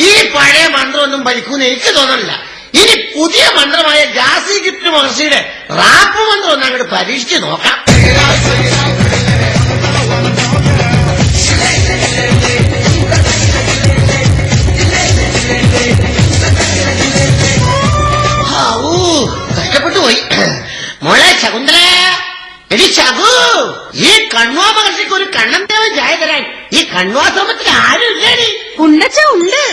ഈ പഴയ മന്ത്രമൊന്നും ഭരിക്കൂന്ന് എനിക്ക് തോന്നുന്നില്ല. ഇനി പുതിയ മന്ത്രമായ ജാസി ഗിഫ്റ്റ് മഹർഷിയുടെ റാപ്പ് മന്ത്രം ഒന്ന് അങ്ങോട്ട് പരീക്ഷിച്ച് നോക്കാം. കഷ്ടപ്പെട്ടു പോയി. മോളെ ശകുന്തള, എടി ശകു, ഈ കണ്വാ മഹർഷിക്ക് ഒരു കണ്ണന്തേവൻ ചായ തരാൻ ഈ കണ്വാശ്രമത്തിൽ ആരും ഇല്ലേടി? ഉണ്ടച്ച ഉണ്ട്.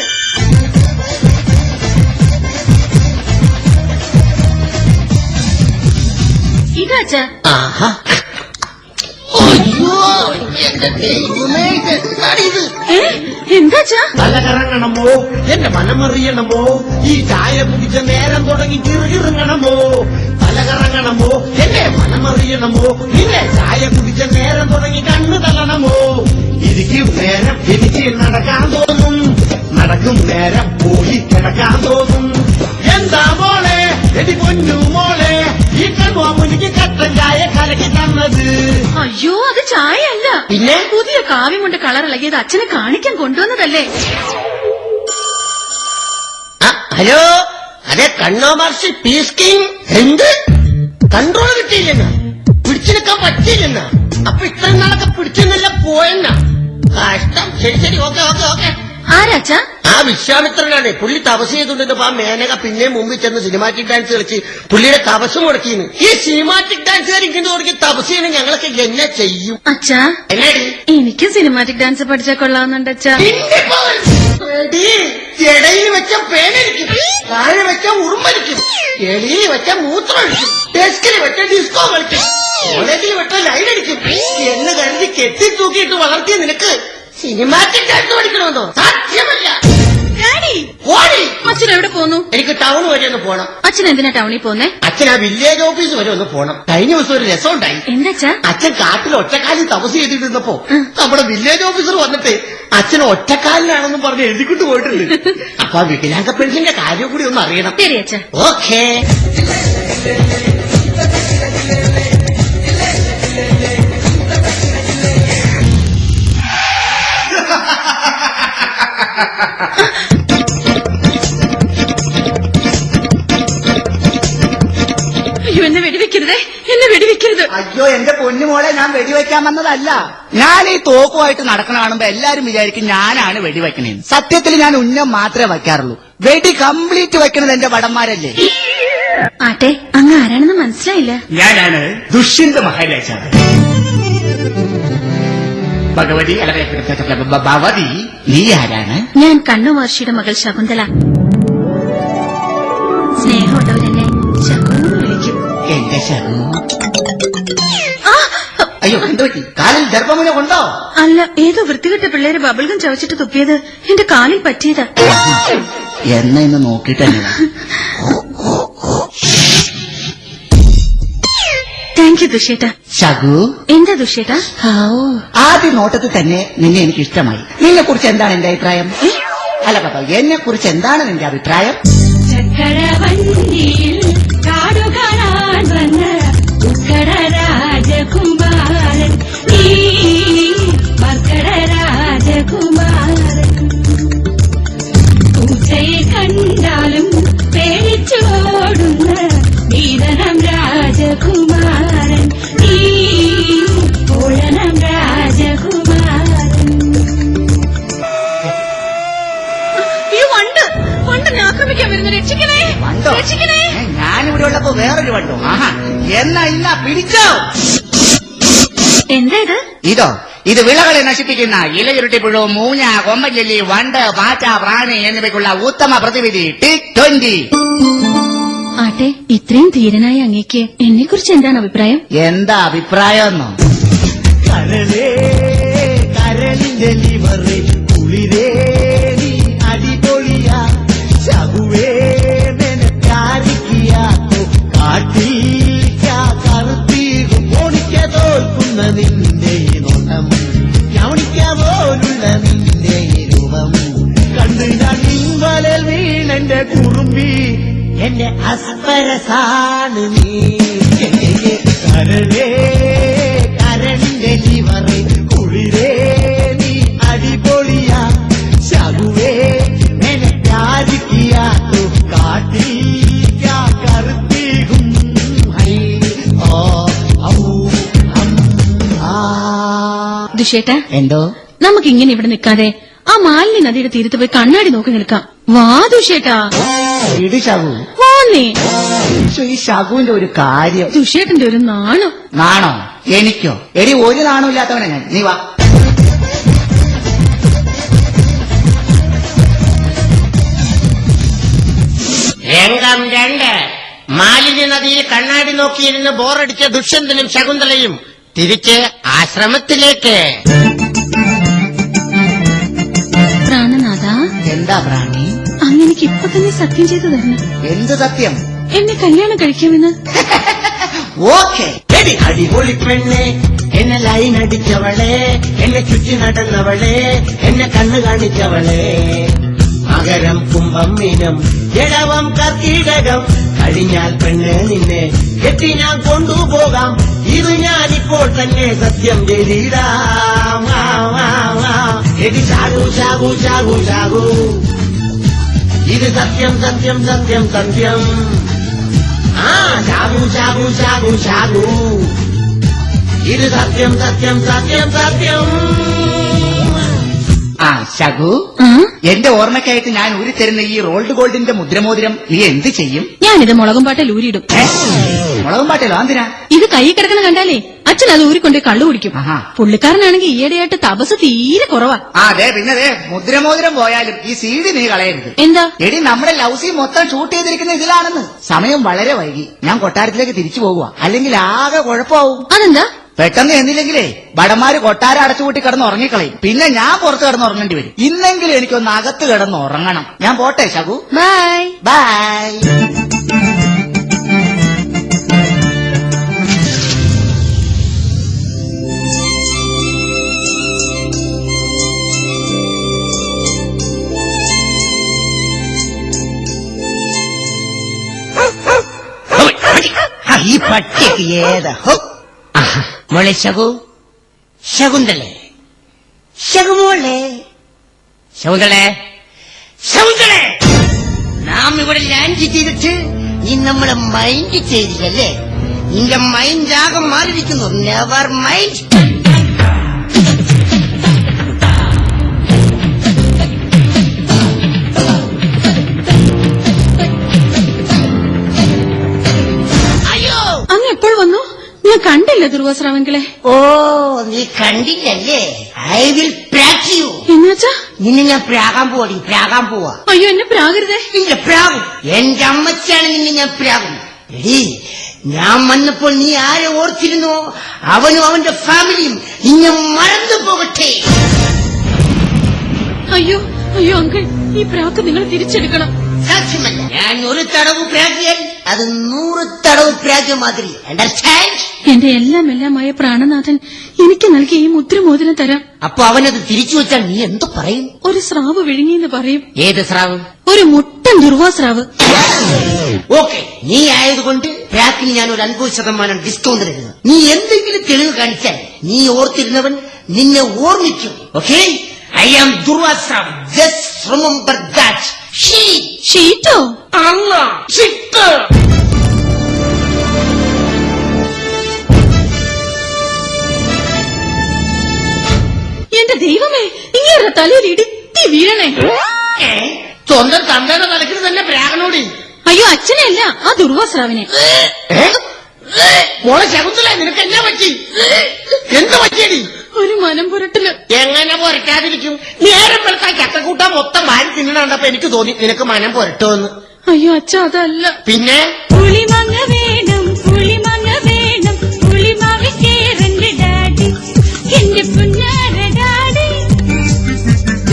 ഇതാച്ച. അയ്യോ എന്റെ ദൈവമേ, എന്താണിത്? എന്താച്ച? തല കറങ്ങണമോ, എന്റെ മനമറിയണമോ, ഈ ചായ കുടിച്ച നേരം തുടങ്ങി കിറുകിറുങ്ങണമോ? തല കറങ്ങണമോ, എന്റെ മനമറിയണമോ, പിന്നെ ചായ കുടിച്ച നേരം തുടങ്ങി കണ്ണു തള്ളണമോ? ഇരിക്കും നേരം തിരിച്ച് നടക്കാൻ തോന്നും, നടക്കും നേരം പോയി കിടക്കാൻ തോന്നും. എന്താ മോളെ, എടി പൊന്നു മോളെ, ഈ കണ്ണുവാ മുനിക്ക് കട്ടൻ ചായ കലക്കി തന്നത്? അയ്യോ, അത് ചായ അല്ല, പിന്നെ പുതിയ കാവ്യം കൊണ്ട് കളർ ഇളകിയത് അച്ഛനെ കാണിക്കാൻ കൊണ്ടുവന്നതല്ലേ. ഹലോ, അതെ കണ്ണോ മഹർഷി പീസ് കിങ്. എന്ത് കൺട്രോൾ കിട്ടിയില്ലെന്ന, പിടിച്ചു നിൽക്കാൻ പറ്റിയില്ലെന്ന, അപ്പൊ ഇത്രയും നാളൊക്കെ പിടിച്ചെന്നല്ല പോയെന്ന. കഷ്ടം. ശരി ശരി, ഓക്കെ ഓക്കെ ഓക്കെ. ആരാച്ച? ആ വിശ്വാമിത്രനാണ്. പുള്ളി തപസ് ചെയ്തുകൊണ്ടിരുന്നപ്പോ ആ മേനക പിന്നെ മുമ്പിൽ ചെന്ന് സിനിമാറ്റിക് ഡാൻസ് കളിച്ച് പുള്ളിയുടെ തപസ് മുടക്കിന്ന്. ഈ സിനിമാറ്റിക് ഡാൻസുകാർ ഇങ്ങനെ തുടങ്ങി തപസ് ചെയ്യണം, ഞങ്ങളൊക്കെ എന്നെ ചെയ്യും? അച്ഛാ, എന്നാടി എനിക്ക് സിനിമാറ്റിക് ഡാൻസ് പഠിച്ചാൽ കൊള്ളാവുന്നുണ്ട് അച്ഛാ. ചെടയിൽ വെച്ച പേനടിക്കും, താഴെ വെച്ച ഉറുമ്പടിക്കും, എളിയിൽ വെച്ച മൂത്രമടിക്കും, ഡെസ്കിൽ വെച്ച ഡിസ്കോ കളിക്കും, കോളേജിൽ വെച്ച ലൈൻ അടിക്കും എന്ന് കരുതി കെട്ടി തൂക്കിയിട്ട് വളർത്തിയ നിനക്ക് സിനിമാറ്റിക് ഡാൻസ് പഠിക്കണമെന്നോ? സാധ്യമല്ല. അച്ഛൻ എവിടെ പോന്നു? എനിക്ക് ടൗൺ വരെ ഒന്ന് പോണം. അച്ഛൻ എന്തിനാ ടൗണിൽ പോന്നേ? അച്ഛൻ ആ വില്ലേജ് ഓഫീസ് വരെ ഒന്ന് പോണം. കഴിഞ്ഞ ദിവസം ഒരു രസം ഉണ്ടായി. എന്താ? അച്ഛൻ കാട്ടിൽ ഒറ്റക്കാലിൽ തപസ് ചെയ്തിട്ടിരുന്നപ്പോ നമ്മുടെ വില്ലേജ് ഓഫീസർ വന്നിട്ട് അച്ഛൻ ഒറ്റക്കാലിലാണെന്നും പറഞ്ഞ് എഴുതിക്കൊണ്ട് പോയിട്ടുണ്ട്. അപ്പൊ ആ വികലാംഗ പെൻഷന്റെ കാര്യം കൂടി ഒന്ന് അറിയണം. ശരി അച്ഛാ. ഓക്കേ. അയ്യോ, എന്നെ വെടിവെക്കരുതേ, എന്നെ വെടിവെക്കരുത്. അയ്യോ എന്റെ പൊന്നുമോളെ, ഞാൻ വെടിവെക്കാൻ വന്നതല്ല. ഞാൻ ഈ തോക്കുമായിട്ട് നടക്കണ കാണുമ്പോ എല്ലാരും വിചാരിക്കും ഞാനാണ് വെടിവെക്കണേന്ന്. സത്യത്തിൽ ഞാൻ ഉന്നം മാത്രമേ വയ്ക്കാറുള്ളൂ. വെടി കംപ്ലീറ്റ് വെക്കണത് എന്റെ ഭടന്മാരല്ലേ. ആട്ടെ, അങ്ങ് ആരാണെന്ന് മനസ്സിലായില്ല. ഞാനാണ് ദുഷ്യന്ത മഹാരാജാവ്. ഭഗവതി ഭഗവതി, നീ ആരാണ്? ഞാൻ കണ്ണു മഹർഷിയുടെ മകൾ ശകുന്തള. സ്നേഹമുള്ളവരെന്നെ ശകു വിളിക്കും. എന്റെ ശകു. അയ്യോ, എന്തോ കാലിൽ ഗർഭമുന കൊണ്ടോ? അല്ല, ഏതോ വൃത്തികെട്ട പിള്ളേര് ബബിൾഗം ചവച്ചിട്ട് തുപ്പിയത് എന്റെ കാലിൽ പറ്റിയതാ. എന്നെ ഇന്ന് നോക്കിട്ടെന്നെ. Thank you ദുഷ്യേട്ടാ. ശകു. എന്താ ദുഷ്യേട്ടാ? ആദ്യ നോട്ടത്തിൽ തന്നെ നിന്നെ എനിക്ക് ഇഷ്ടമായി. നിന്നെ കുറിച്ച് എന്താണ് എന്റെ അഭിപ്രായം? അല്ല പാപ്പ, എന്നെ കുറിച്ച് എന്താണ് നിന്റെ അഭിപ്രായം? ചക്രവണ്ടിയിൽ കാടുകാണാൻ വന്ന ഉക്കട രാജകുമാരൻ, നീ മക്കട രാജകുമാരൻ. പൂച്ചയെ കണ്ടാലും പേടിച്ചോടുന്ന വീരനം രാജകുമാരൻ, നീ പൂഴനം രാജകുമാരൻ. ഈ വണ്ട് ആക്രമിക്കാൻ വരുന്ന, രക്ഷിക്കണേ, രക്ഷിക്കണേ. ഞാനിവിടെ ഉള്ളപ്പോ വേറൊരു വണ്ടോ? ആഹാ, എന്നാ ഇല്ല, പിടിച്ചോ. എന്താ ഇത്? ഇതോ, ഇത് വിളകളെ നശിപ്പിക്കുന്ന ഇലയുരുട്ടിപ്പുഴു, മൂഞ്ഞ, കൊമ്പൻചെല്ലി, വണ്ട്, പാറ്റ, പ്രാണി എന്നിവയ്ക്കുള്ള ഉത്തമ പ്രതിവിധി T20. ആട്ടെ, ഇത്രയും ധീരനായ അങ്ങേക്ക് എന്നെ കുറിച്ച് എന്താണ് അഭിപ്രായം? എന്താ അഭിപ്രായം? കരളേ കരളിന്റെ ലിവറേ കുളിരേ നീ അടിപൊളിയാ ശകുവേ നിനക്കാരിക്കിയാ കാട്ടിൽ കറുത്തീരും ഓണിക്ക തോൽക്കുന്ന നിന്റെ നോട്ടം, ഞവണിക്ക പോലുള്ള നിന്റെ രൂപം കണ്ടു ഞാൻ നിൻവലൽ വീണെന്റെ കുറുമ്പി, എന്റെ അസ്പരസാണ് നീ. കരളേ കരളിന്റെ ലിവറേ കുളിരേ നീ അടിപൊളിയ ദുഷ്യേട്ടാ, എന്തോ നമുക്ക് ഇങ്ങനെ ഇവിടെ നിൽക്കാതെ ആ മാലിന്യ നദിയുടെ തീരത്ത് പോയി കണ്ണാടി നോക്കി നിൽക്കാം. വാ ദുഷ്യേട്ടാ, ഇടി ശകു. വാന്നേ. ഈശോ, ഈ ശകുവിന്റെ ഒരു കാര്യം. ദുഷ്യേട്ടന്റെ ഒരു നാണം. നാണോ? എനിക്കോ? എടി, ഒരു നാണോ ഇല്ലാത്തവനാ ഞാൻ. നീ വാ. രംഗം 2. മാലിന്യ നദിയിൽ കണ്ണാടി നോക്കിയിരുന്ന് ബോറടിച്ച ദുഷ്യന്തനും ശകുന്തളയും തിരിച്ച് ആശ്രമത്തിലേക്ക്. പ്രാണനാഥ, എന്താ പ്രാണി? അങ്ങനെക്ക് ഇപ്പൊ തന്നെ സത്യം ചെയ്തു തരണം. എന്ത് സത്യം? എന്നെ കല്യാണം കഴിക്കാമെന്ന്. ഓക്കെ. എടി അടിപൊളി പെണ്ണെ, എന്നെ ലൈൻ അടിച്ചവളെ, എന്നെ ചുറ്റി നടന്നവളെ, എന്നെ കണ്ണു കാണിച്ചവളെ, മകരം കുംഭം മീനം ഇടവം കർക്കിടകം കഴിഞ്ഞാൽ പെണ്ണ് നിന്നെ കെട്ടി ഞാൻ കൊണ്ടുപോകാം. ഇത് ഞാനിപ്പോൾ തന്നെ സത്യം ചെയ്തിടാം. എടി ശാകു ശാകു ശാകു ശാകു, ഇത് സത്യം സത്യം സത്യം സത്യം. ശാകു ശാകു ശാകു ശാകു, ഇത് സത്യം സത്യം സത്യം സത്യം. ശകു, എന്റെ ഓർമ്മയ്ക്കായിട്ട് ഞാൻ ഊരിത്തരുന്ന ഈ റോൾഡ് ഗോൾഡിന്റെ മുദ്രമോതിരം നീ എന്ത് ചെയ്യും? ഞാനിത് മുളകും പാട്ടിൽ ഊരിയിടും. മുളകും പാട്ടിലോ? എന്തിനാ? ഇത് കൈ കിടക്കണ കണ്ടാലേ അച്ഛൻ അത് ഊരിക്കൊണ്ട് കള്ളു കുടിക്കും. ആഹാ. പുള്ളിക്കാരനാണെങ്കിൽ ഈയിടെയായിട്ട് തപസ് തീരെ കുറവാ. അതെ, പിന്നെ മുദ്രമോതിരം പോയാലും ഈ സീഡി നീ കളയരുത്. എന്താ? എടി, നമ്മുടെ ലവ് സീൻ മൊത്തം ഷൂട്ട് ചെയ്തിരിക്കുന്ന ഇതിലാണെന്ന്. സമയം വളരെ വൈകി. ഞാൻ കൊട്ടാരത്തിലേക്ക് തിരിച്ചു പോകുക, അല്ലെങ്കിൽ ആകെ കുഴപ്പമാവും. അതെന്താ? പെട്ടെന്ന് എന്നില്ലെങ്കിലേ ഭടന്മാര് കൊട്ടാരം അടച്ചുകൂട്ടി കിടന്ന് ഉറങ്ങിക്കളയും. പിന്നെ ഞാൻ പുറത്ത് കിടന്ന് ഉറങ്ങേണ്ടി വരും. ഇന്നെങ്കിലും എനിക്കൊന്ന് അകത്ത് കിടന്ന് ഉറങ്ങണം. ഞാൻ പോട്ടെ ശകു. Bye bye. ഈ പട്ടിക്ക് ഏതാ മോളെ ശകു, ശകുന്തളെ, ശകുമോളെ, ശകുന്തളെ, ശകുന്തളെ, നാം ഇവിടെ ലാൻഡ് ചെയ്തിട്ട് നീ നമ്മളെ മൈൻഡ് ചെയ്തില്ലല്ലേ? നിന്റെ മൈൻഡ് ആകെ മാറിയിരിക്കുന്നു. Never mind. അങ്ങ് എപ്പോൾ വന്നു? ഞാൻ കണ്ടില്ല ദുർവാസ്രാവെങ്കിലെ. ഓ, നീ കണ്ടില്ലല്ലേ? ഐ വിൽ പ്രാക് യു. എന്നുവെച്ചാ? നിന്നെ ഞാൻ പ്രാകാൻ പോവാടി, പ്രാകാൻ പോവാ. അയ്യോ, എന്നെ പ്രാകരുതേ. നിന്റെ പ്രാകും. എന്റെ അമ്മച്ചാണ് നിന്നെ ഞാൻ പ്രാകും. എടീ, ഞാൻ വന്നപ്പോൾ നീ ആരെ ഓർത്തിരുന്നോ അവനും അവന്റെ ഫാമിലിയും നിന്നെ മറന്നു പോകട്ടെ. അയ്യോ അയ്യോ അങ്കിൾ, ഈ പ്രാക്ക് നിങ്ങൾ തിരിച്ചെടുക്കണം. സാധ്യമല്ല. ഞാൻ ഒരു തടവ് പ്രാകിയാൽ അത് 100 തടവ് പ്രാഗ മാതിരി. അണ്ടർസ്റ്റാൻഡ്? എന്റെ എല്ലാമായ പ്രാണനാഥൻ എനിക്ക് നൽകിയ ഈ മുദ്രമോതിരം തരാം. അപ്പൊ അവനത് തിരിച്ചു വെച്ചാൽ നീ എന്തു പറയും? ഒരു സ്രാവ് വിഴുങ്ങിയെന്ന് പറയും. ഏത് സ്രാവ്? ഒരു മുട്ടൻ ദുർവാസ്രാവ്. ഓക്കെ, നീ ആയതുകൊണ്ട് പ്രാക്കിന് ഞാൻ ഒരു 50% ഡിസ്കൗണ്ട് തരുന്നു. നീ എന്തെങ്കിലും തെളിവ് കാണിച്ചാൽ നീ ഓർത്തിരുന്നവൻ നിന്നെ ഓർമ്മിക്കും. Okay, I am Durvasrav. Just remember that. ഷീറ്റോ? അല്ല, ഷിറ്റ്. എന്റെ ദൈവമേ, ഇങ്ങനെ തലയിൽ ഇടുത്തി വീഴണേ. സ്വന്തം തന്തയുടെ തലക്കിൽ തന്നെ പ്രാകനോടി. അയ്യോ, അച്ഛനെ അല്ല, ആ ദുർവാസ്രാവിനെ. മോളെ ശകുന്തല, നിനക്ക് എന്നാ പറ്റി? എന്താ പറ്റിയടി? ഒരു മനം പുരട്ടില്. എങ്ങനെ പുരട്ടാതിരിക്കും? നേരം വെളുക്കാൻ ചക്കക്കൂട്ടാൻ മൊത്തം വാരി തിന്നണ്ടപ്പോ എനിക്ക് തോന്നി നിനക്ക് മനം പുരട്ടുമെന്ന്. അയ്യോ അച്ഛ, അതല്ല. പിന്നെ പുളിമാങ്ങ വേണം, പുളിമാങ്ങ വേണം, പുളിമാങ്ങ കേറന്റെ ഡാഡി, എന്റെ പുന്നാര ഡാഡി.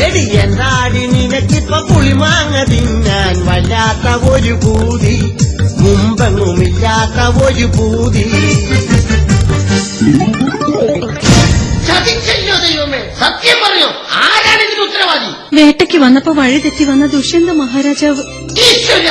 എടി, എന്നാടി നിനക്കിപ്പൊ പുളിമാങ്ങ തിന്നാൻ വല്ലാത്ത ഒരു പൂതി, മുമ്പെങ്ങുമില്ലാത്ത ഒരു പൂതി. ചതിച്ചല്ലോ ദൈവമേ, സത്യം പറയോ? ആരാണ് ഇതിന് ഉത്തരവാദി? വേട്ടയ്ക്ക് വന്നപ്പോ വഴി തെറ്റി വന്ന ദുഷ്യന്ത മഹാരാജാവ്. ഈശ്വര,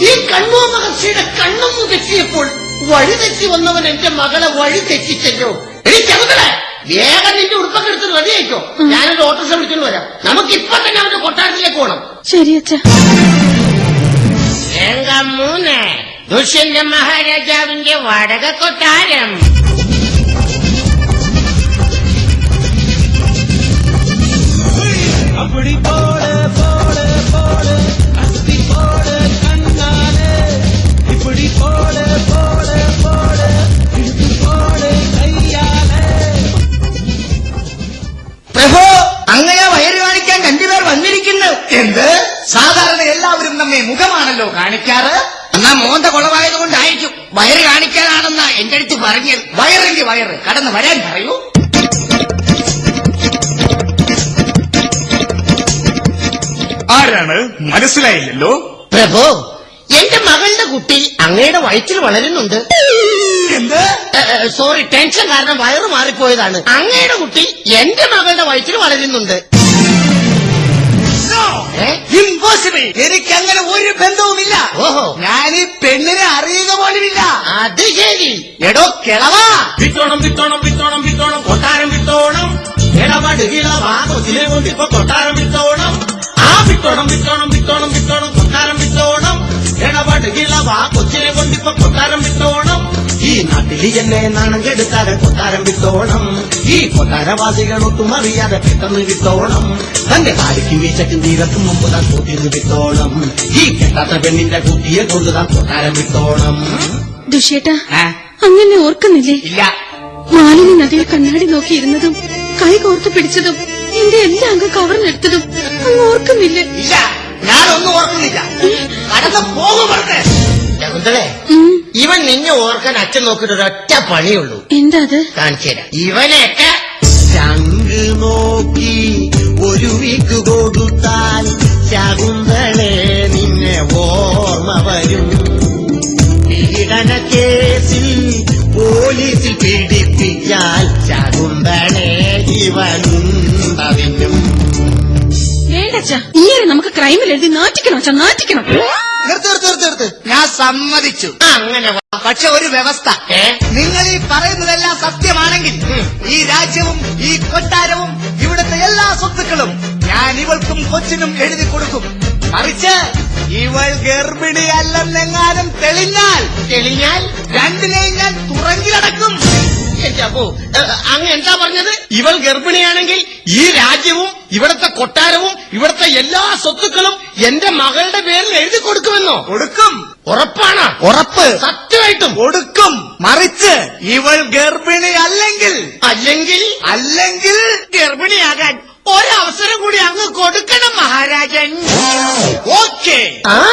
ഈ കണ്ണു മഹർഷിയുടെ കണ്ണൊന്നു തെറ്റിയപ്പോൾ വഴി തെറ്റി വന്നവൻ എന്റെ മകളെ വഴി തെറ്റിച്ചല്ലോ. എനിക്ക് ചകുതലേ, വേഗം നിന്റെ ഉടുപ്പൊക്കെ എടുത്ത് റെഡിയായിക്കോ. ഞാനൊരു ഓട്ടോറിക്ഷ വിളിച്ചോണ്ട് വരാം. നമുക്ക് ഇപ്പൊ തന്നെ അവന്റെ കൊട്ടാരത്തിലേക്ക് പോകണം. ശരി അച്ഛ. രംഗം 3. ദുഷ്യന്ത മഹാരാജാവിന്റെ വാടക കൊട്ടാരം. இப்படி போடு போடு போடு அத்தி போடு கண்ணாலே இப்படி போடு போடு போடு இழுத்து போடு கையாலே. പ്രഭു അങ്ങനെ വയറ് കാണിക്കാൻ രണ്ടുപേർ വന്നിരിക്കുന്നു. എന്ത്? സാധാരണ എല്ലാവരും നമ്മെ മുഖമാണല്ലോ കാണിക്കാറ്. എന്നാ മോന്ത കുളവായതുകൊണ്ടായിരിക്കും വയറ് കാണിക്കാനാണെന്നാ എന്റെ അടുത്ത് പറഞ്ഞത്. വയറെങ്കിൽ വയറ് കടന്നു വരാൻ പറയൂ. ആരാണ് മനസ്സിലായില്ലല്ലോ? പ്രഭു, എന്റെ മകളുടെ കുട്ടി അങ്ങയുടെ വയറ്റിൽ വളരുന്നുണ്ട്. എന്ത്? സോറി, ടെൻഷൻ കാരണം വയറ് മാറിപ്പോയതാണ്. അങ്ങയുടെ കുട്ടി എന്റെ മകളുടെ വയറ്റിൽ വളരുന്നുണ്ട്. ഇമ്പോസിബിൾ. എനിക്ക് അങ്ങനെ ഒരു ബന്ധവുമില്ല. ഓഹോ. ഞാൻ ഈ പെണ്ണിനെ അറിയുക പോലുമില്ല. അത് ശരി. എടോ കിളവാ, വിത്തോണം വിത്തോണം വിത്തോണം വിത്തോണം കൊട്ടാരം വിത്തോണം ഇടപാട് കിളവാ കൊച്ചിനെ കൊണ്ടിപ്പോ കൊട്ടാരം വിത്തോണം. ആ വിത്തോണം വിത്തോണം വിത്തോണം വിത്തോണം കൊട്ടാരം വിത്തോണം ഇടപാട് കിളവാ കൊച്ചിനെ കൊണ്ടിപ്പോ കൊട്ടാരം വിത്തോണം. ഈ നാട്ടിൽ എന്നെ നാണം കെടുത്താതെ കൊട്ടാരം വിത്തോണം. ഈ കൊട്ടാരവാസികൾ ഒട്ടും അറിയാതെ പെട്ടെന്ന് വിത്തോണം. തന്റെ കാലിക്കും വീശയ്ക്കും തീരത്തും മുമ്പ് താൻ കൂട്ടിന്ന് വിത്തോണം. ഈ കെട്ടാത്ത പെണ്ണിന്റെ കുട്ടിയെ കൊണ്ട് താൻ കൊട്ടാരം വിത്തോണം. ദുഷ്യേട്ടാ, ആ, അങ്ങനെ ഓർക്കുന്നില്ലേ ഇല്ല. മാലിനി നദിയിൽ കണ്ണാടി നോക്കിയിരുന്നതും കൈ കോർത്തു പിടിച്ചതും എന്റെ എല്ലാ അംഗം കവർന്നെടുത്തതും അങ്ങ് ഓർക്കുന്നില്ലേ? ഇല്ല, ഞാനൊന്നും ഓർക്കുന്നില്ല. കടന്നു പോകുമെന്ന്. ശകുന്തളേ, ഉം, ഇവൻ നിന്നെ ഓർക്കാൻ അച്ഛൻ നോക്കിയിട്ട് ഒരൊറ്റ പണിയുള്ളൂ. എന്താ അത്? കാണിച്ചു തരാം. ഇവനെയൊക്കെ ശങ്ക് നോക്കി ഒരു വീക്ക് കൊടുത്താൽ ശകുന്തളെ നിന്നെ ഓർമ്മ വരും. പീഡന കേസിൽ പോലീസിൽ പീഡിപ്പിച്ചാൽ ശകുന്തളെ ഇവനുണ്ടതിനും. വേണ്ടച്ചാ, ഈയൊരു നമുക്ക് ക്രൈമിൽ എഴുതി നാറ്റിക്കണം അച്ഛാ, നാറ്റിക്കണം. നിർത്ത്. ഞാൻ സമ്മതിച്ചു. അങ്ങനെ വാ. പക്ഷെ ഒരു വ്യവസ്ഥ. നിങ്ങൾ ഈ പറയുന്നതെല്ലാം സത്യമാണെങ്കിൽ ഈ രാജ്യവും ഈ കൊട്ടാരവും ഇവിടുത്തെ എല്ലാ സ്വത്തുക്കളും ഞാൻ ഇവൾക്കും കൊച്ചിനും എഴുതി കൊടുക്കും. മറിച്ച് ഇവൾ ഗർഭിണിയല്ലെന്നെങ്ങാനും തെളിഞ്ഞാൽ രണ്ടിനെയും ഞാൻ തുറങ്കിലടക്കും. എന്റെ അപ്പോ അങ്ങ് എന്താ പറഞ്ഞത്? ഇവൾ ഗർഭിണിയാണെങ്കിൽ ഈ രാജ്യവും ഇവിടത്തെ കൊട്ടാരവും ഇവിടത്തെ എല്ലാ സ്വത്തുക്കളും എന്റെ മകളുടെ പേരിൽ എഴുതി കൊടുക്കുമെന്നോ? കൊടുക്കും. ഉറപ്പാണ്? ഉറപ്പ്. സത്യമായിട്ടും കൊടുക്കും. മറിച്ച് ഇവൾ ഗർഭിണി അല്ലെങ്കിൽ ഗർഭിണിയാകാൻ ഒരവസരം കൂടി അങ്ങ് കൊടുക്കണം മഹാരാജൻ. ഓക്കേ. ആ